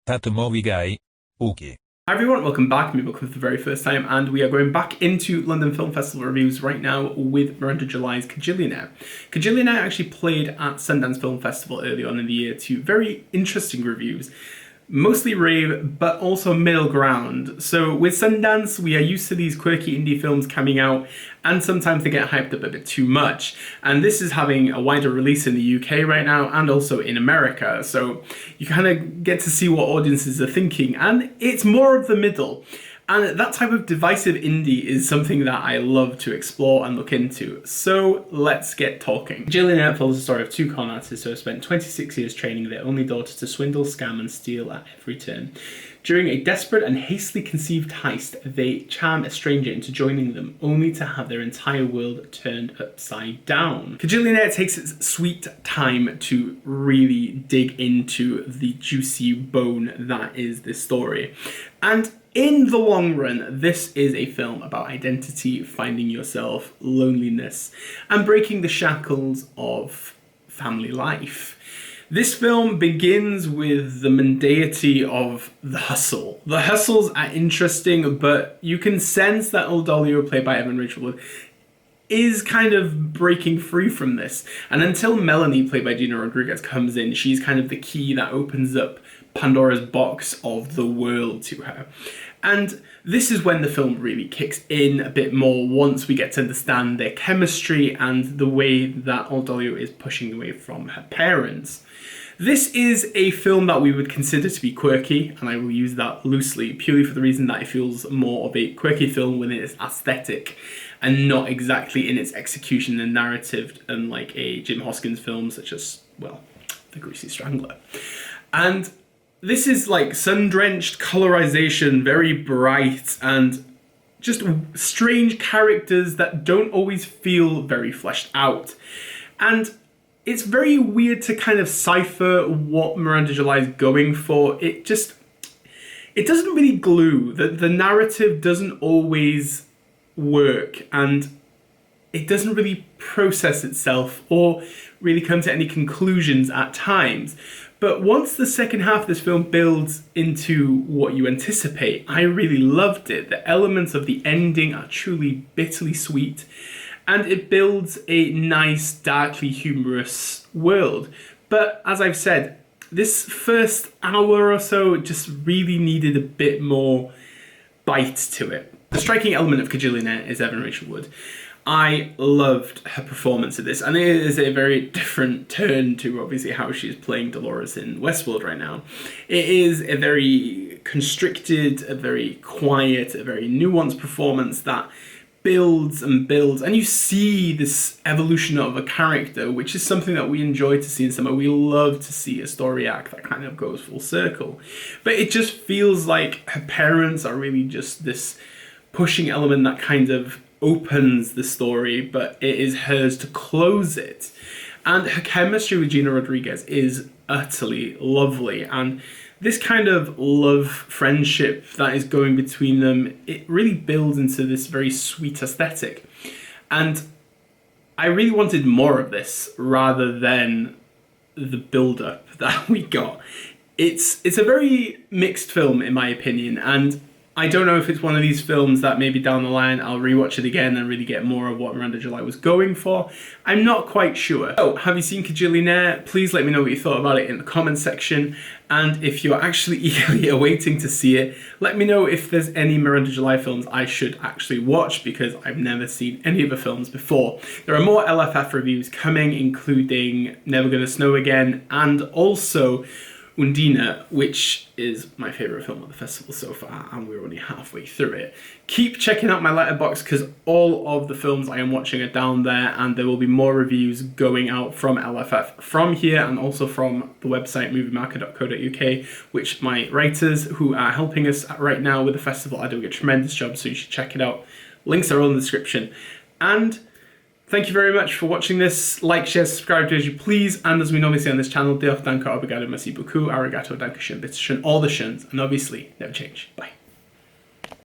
thatmovieguyUK. Hi everyone, welcome back. Maybe welcome for the very first time, and we are going back into London Film Festival reviews right now with Miranda July's Kajillionaire. Kajillionaire actually played at Sundance Film Festival early on in the year to very interesting reviews. Mostly rave, but also middle ground. So with Sundance, we are used to these quirky indie films coming out, and sometimes they get hyped up a bit too much. And this is having a wider release in the UK right now, and also in America. So you kind of get to see what audiences are thinking, and it's more of the middle. And that type of divisive indie is something that I love to explore and look into. So let's get talking. Kajillionaire follows the story of two con artists who have spent 26 years training their only daughter to swindle, scam and steal at every turn. During a desperate and hastily conceived heist, they charm a stranger into joining them, only to have their entire world turned upside down. Kajillionaire takes its sweet time to really dig into the juicy bone that is this story. And in the long run, this is a film about identity, finding yourself, loneliness, and breaking the shackles of family life. This film begins with the mundanity of the hustle. The hustles are interesting, but you can sense that Old Dolio, played by Evan Rachel Wood, is kind of breaking free from this. And until Melanie, played by Gina Rodriguez, comes in, she's kind of the key that opens up Pandora's box of the world to her. And this is when the film really kicks in a bit more, once we get to understand their chemistry and the way that Old Dolio is pushing away from her parents. This is a film that we would consider to be quirky, and I will use that loosely, purely for the reason that it feels more of a quirky film within its aesthetic, and not exactly in its execution and narrative, unlike a Jim Hoskins film such as, well, The Greasy Strangler. And this is like sun-drenched colorization, very bright, and just strange characters that don't always feel very fleshed out. And it's very weird to kind of cipher what Miranda July is going for. It doesn't really glue. The narrative doesn't always work, and it doesn't really process itself or really come to any conclusions at times. But once the second half of this film builds into what you anticipate, I really loved it. The elements of the ending are truly bitterly sweet, and it builds a nice, darkly humorous world. But as I've said, this first hour or so just really needed a bit more bite to it. The striking element of Kajillionaire is Evan Rachel Wood. I loved her performance of this, and it is a very different turn to obviously how she's playing Dolores in Westworld right now. It is a very constricted, a very quiet, a very nuanced performance that builds and builds, and you see this evolution of a character, which is something that we enjoy to see in cinema. We love to see a story arc that kind of goes full circle. But it just feels like her parents are really just this pushing element that kind of opens the story, but it is hers to close it. And her chemistry with Gina Rodriguez is utterly lovely, and this kind of love friendship that is going between them, it really builds into this very sweet aesthetic. And I really wanted more of this rather than the build-up that we got. It's a very mixed film in my opinion, and I don't know if it's one of these films that maybe down the line I'll rewatch it again and really get more of what Miranda July was going for. I'm not quite sure. So, have you seen Kajillionaire? Please let me know what you thought about it in the comments section. And if you're actually eagerly awaiting to see it, let me know if there's any Miranda July films I should actually watch, because I've never seen any of the films before. There are more LFF reviews coming, including Never Gonna Snow Again, and also Undina, which is my favourite film of the festival so far, and we're only halfway through it. Keep checking out my letterbox, because all of the films I am watching are down there, and there will be more reviews going out from LFF from here, and also from the website moviemarker.co.uk, which my writers who are helping us right now with the festival are doing a tremendous job, so you should check it out. Links are all in the description. And thank you very much for watching this. Like, share, subscribe, do as you please. And as we normally say on this channel, Diolch, danke, obrigado, merci beaucoup, arigato, dankeschön, bitteschön, all the shuns, and obviously, never change. Bye.